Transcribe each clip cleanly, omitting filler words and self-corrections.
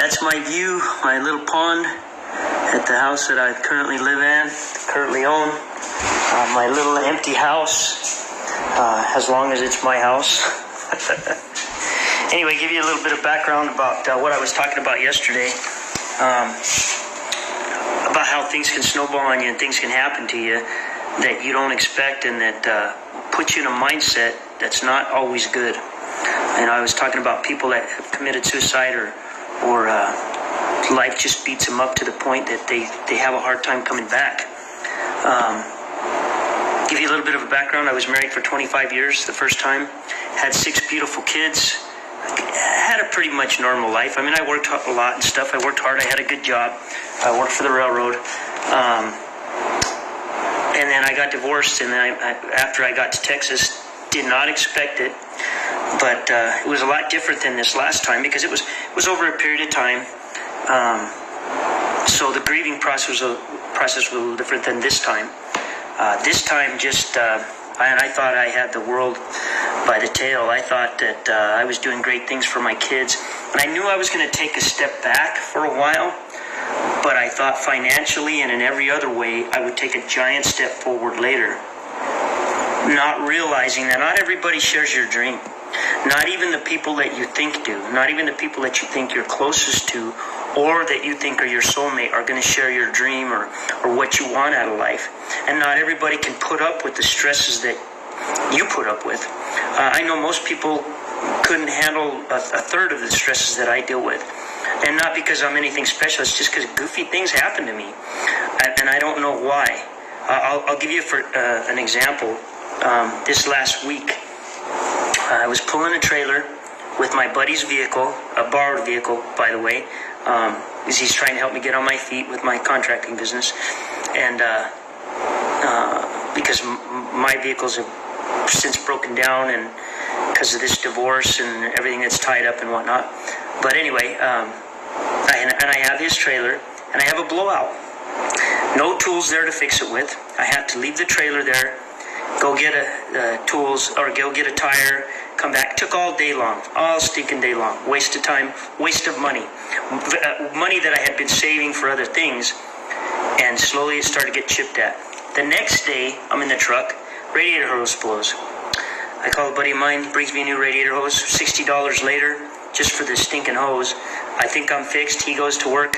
That's my view, my little pond at the house that I currently live in, currently own. My little empty house, as long as it's my house. Anyway, give you a little bit of background about what I was talking about yesterday. About how things can snowball on you and things can happen to you that you don't expect, and that puts you in a mindset that's not always good. And I was talking about people that have committed suicide or life just beats them up to the point that they have a hard time coming back. Give you a little bit of a background. I was married for 25 years the first time, had 6 beautiful kids, had a pretty much normal life. I mean, I worked a lot and stuff. I worked hard. I had a good job. I worked for the railroad. And then I got divorced, and then after I got to Texas, did not expect it. But it was a lot different than this last time because it was over a period of time. So the grieving process was a little different than this time. This time I thought I had the world by the tail. I thought that I was doing great things for my kids. And I knew I was going to take a step back for a while, but I thought financially and in every other way I would take a giant step forward later. Not realizing that not everybody shares your dream. Not even the people that you think do. Not even the people that you think you're closest to or that you think are your soulmate are going to share your dream or what you want out of life. And not everybody can put up with the stresses that you put up with. I know most people couldn't handle a third of the stresses that I deal with. And not because I'm anything special, it's just because goofy things happen to me. And I don't know why. I'll give you an example. This last week, I was pulling a trailer with my buddy's vehicle, a borrowed vehicle, by the way, because he's trying to help me get on my feet with my contracting business. And because my vehicles have since broken down and because of this divorce and everything that's tied up and whatnot. But anyway, I have his trailer, and I have a blowout. No tools there to fix it with. I have to leave the trailer there, go get tools, or go get a tire, come back. Took all day long, all stinking day long. Waste of time, waste of money. Money that I had been saving for other things, and slowly it started to get chipped at. The next day, I'm in the truck, radiator hose blows. I call a buddy of mine, brings me a new radiator hose, $60 later, just for this stinking hose. I think I'm fixed. He goes to work.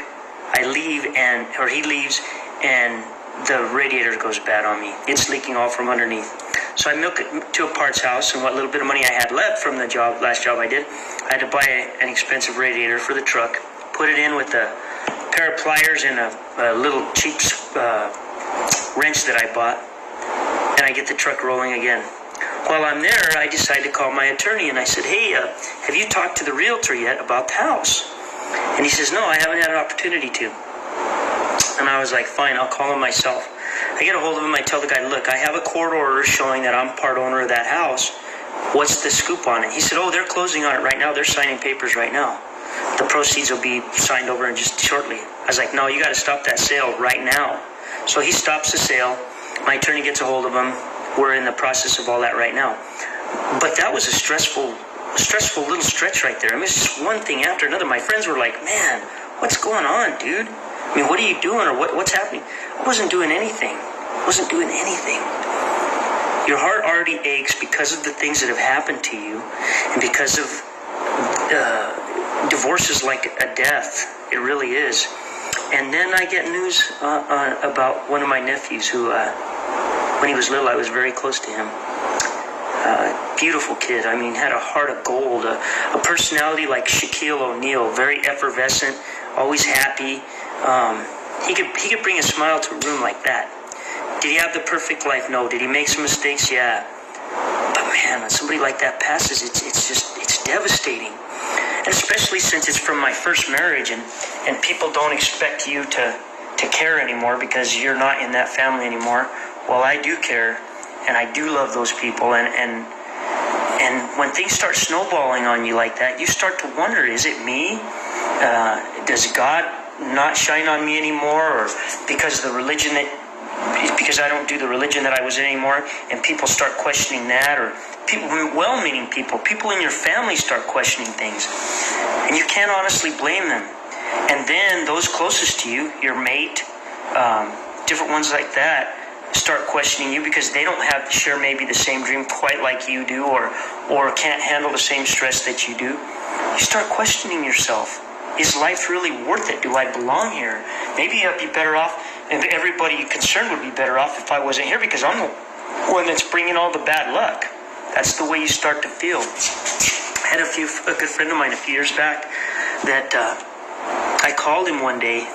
I leave, he leaves, and the radiator goes bad on me. It's leaking all from underneath. So I milk it to a parts house, and what little bit of money I had left from the last job I did, I had to buy an expensive radiator for the truck, put it in with a pair of pliers and a little cheap wrench that I bought, and I get the truck rolling again. While I'm there, I decide to call my attorney, and I said, hey, have you talked to the realtor yet about the house? And he says, no, I haven't had an opportunity to. And I was like, fine, I'll call him myself. I get a hold of him, I tell the guy, look, I have a court order showing that I'm part owner of that house. What's the scoop on it? He said, oh, they're closing on it right now. They're signing papers right now. The proceeds will be signed over in just shortly. I was like, no, you got to stop that sale right now. So he stops the sale. My attorney gets a hold of him. We're in the process of all that right now. But that was a stressful little stretch right there. I mean, it's just one thing after another. My friends were like, man, what's going on, dude? I mean, what are you doing, or what's happening? I wasn't doing anything. Your heart already aches because of the things that have happened to you, and because of divorce is like a death. It really is. And then I get news about one of my nephews who, when he was little, I was very close to him. Beautiful kid. I mean, had a heart of gold, a personality like Shaquille O'Neal, very effervescent, always happy. He could bring a smile to a room like that. Did he have the perfect life? No. Did he make some mistakes? Yeah. But man, when somebody like that passes, it's devastating. And especially since it's from my first marriage, and people don't expect you to care anymore because you're not in that family anymore. Well, I do care, and I do love those people, and when things start snowballing on you like that, you start to wonder, is it me? Does God not shine on me anymore, or because I don't do the religion that I was in anymore, and people start questioning that, or people, well-meaning people in your family start questioning things, and you can't honestly blame them. And then those closest to you, your mate, different ones like that, start questioning you because they don't share maybe the same dream quite like you do, or can't handle the same stress that you do. You start questioning yourself. Is life really worth it? Do I belong here? Maybe I'd be better off, and everybody concerned would be better off if I wasn't here because I'm the one that's bringing all the bad luck. That's the way you start to feel. I had a good friend of mine a few years back that I called him one day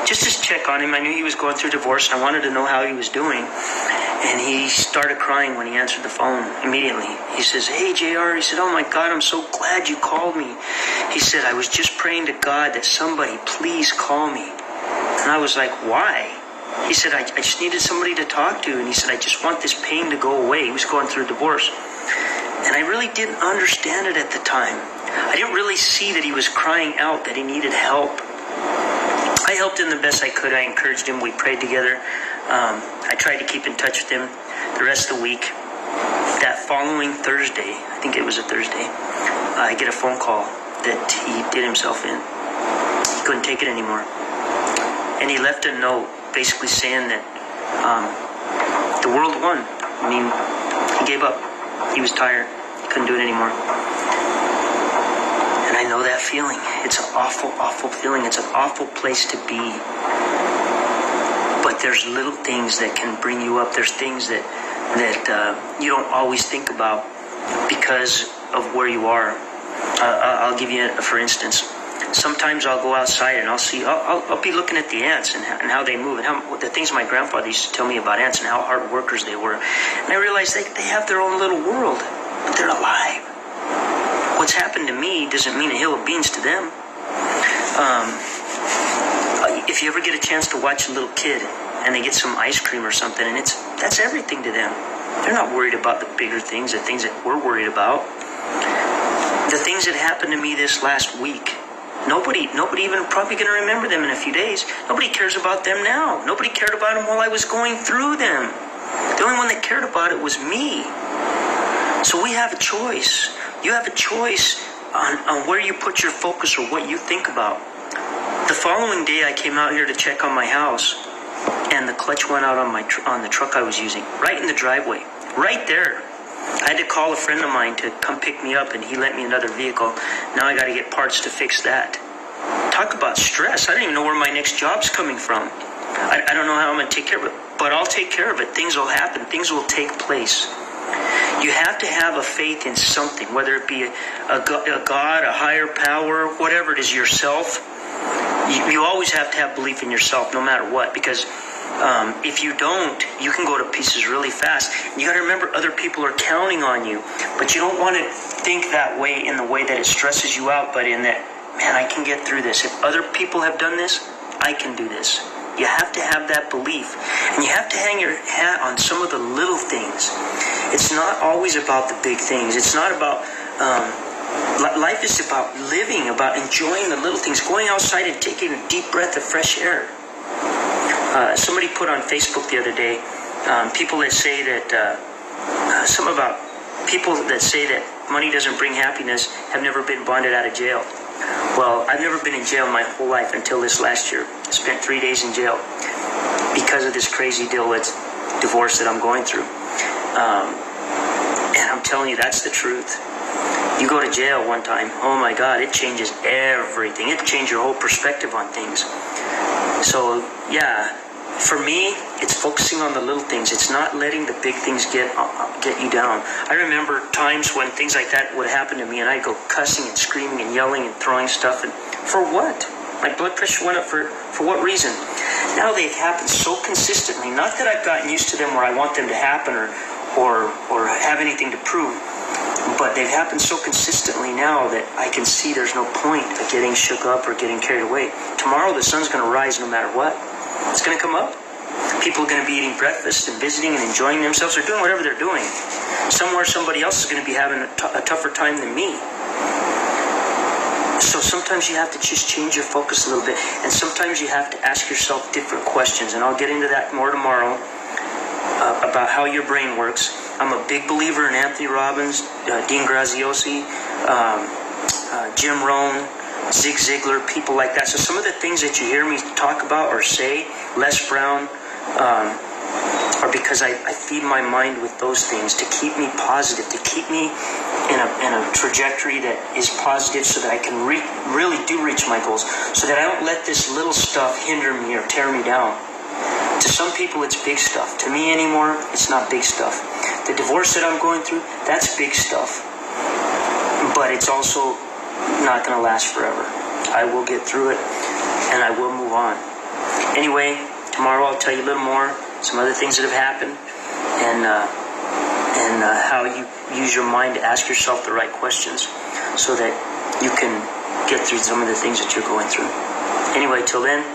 just to check on him. I knew he was going through divorce, and I wanted to know how he was doing. And he started crying when he answered the phone immediately. He says, "Hey, JR," he said, "oh my God, I'm so glad you called me." He said, "I was just praying to God that somebody please call me." And I was like, "Why?" He said, I just needed somebody to talk to. And he said, "I just want this pain to go away." He was going through a divorce. And I really didn't understand it at the time. I didn't really see that he was crying out that he needed help. I helped him the best I could. I encouraged him. We prayed together. I tried to keep in touch with him the rest of the week. That following Thursday, I think it was a Thursday, I get a phone call that he did himself in. He couldn't take it anymore. And he left a note basically saying that the world won. I mean, he gave up. He was tired. He couldn't do it anymore. And I know that feeling. It's an awful, awful feeling. It's an awful place to be. But there's little things that can bring you up. There's things that you don't always think about because of where you are. I'll give you, for instance, sometimes I'll go outside and I'll be looking at the ants and how they move and the things my grandfather used to tell me about ants and how hard workers they were. And I realized they have their own little world, but they're alive. What's happened to me doesn't mean a hill of beans to them. If you ever get a chance to watch a little kid and they get some ice cream or something, and that's everything to them. They're not worried about the bigger things, the things that we're worried about. The things that happened to me this last week, nobody even probably going to remember them in a few days. Nobody cares about them now. Nobody cared about them while I was going through them. The only one that cared about it was me. So we have a choice. You have a choice on where you put your focus or what you think about. The following day, I came out here to check on my house, and the clutch went out on the truck I was using, right in the driveway, right there. I had to call a friend of mine to come pick me up, and he lent me another vehicle. Now I got to get parts to fix that. Talk about stress. I don't even know where my next job's coming from. I don't know how I'm going to take care of it, but I'll take care of it. Things will happen. Things will take place. You have to have a faith in something, whether it be a God, a higher power, whatever it is, yourself. You always have to have belief in yourself, no matter what, because if you don't, you can go to pieces really fast. You got to remember other people are counting on you, but you don't want to think that way in the way that it stresses you out, but in that, man, I can get through this. If other people have done this, I can do this. You have to have that belief, and you have to hang your hat on some of the little things. It's not always about the big things. It's not about... life is about living, about enjoying the little things, going outside and taking a deep breath of fresh air. Somebody put on Facebook the other day, people that say that, something about people that say that money doesn't bring happiness have never been bonded out of jail. Well, I've never been in jail my whole life until this last year. I spent 3 days in jail because of this crazy deal with divorce that I'm going through. And I'm telling you, that's the truth. You go to jail one time, oh my God, it changes everything. It changes your whole perspective on things. So, yeah, for me, it's focusing on the little things. It's not letting the big things get you down. I remember times when things like that would happen to me, and I'd go cussing and screaming and yelling and throwing stuff. And for what? My blood pressure went up for what reason? Now they've happened so consistently. Not that I've gotten used to them where I want them to happen or have anything to prove. But they've happened so consistently now that I can see there's no point of getting shook up or getting carried away. Tomorrow the sun's going to rise no matter what. It's going to come up. People are going to be eating breakfast and visiting and enjoying themselves or doing whatever they're doing. Somewhere somebody else is going to be having a tougher time than me. So sometimes you have to just change your focus a little bit. And sometimes you have to ask yourself different questions. And I'll get into that more tomorrow about how your brain works. I'm a big believer in Anthony Robbins, Dean Graziosi, Jim Rohn, Zig Ziglar, people like that. So some of the things that you hear me talk about or say, Les Brown, are because I feed my mind with those things to keep me positive, to keep me in a trajectory that is positive, so that I can really do reach my goals, so that I don't let this little stuff hinder me or tear me down. To some people, it's big stuff. To me anymore, it's not big stuff. The divorce that I'm going through, that's big stuff. But it's also not going to last forever. I will get through it, and I will move on. Anyway, tomorrow I'll tell you a little more, some other things that have happened, and how you use your mind to ask yourself the right questions so that you can get through some of the things that you're going through. Anyway, till then,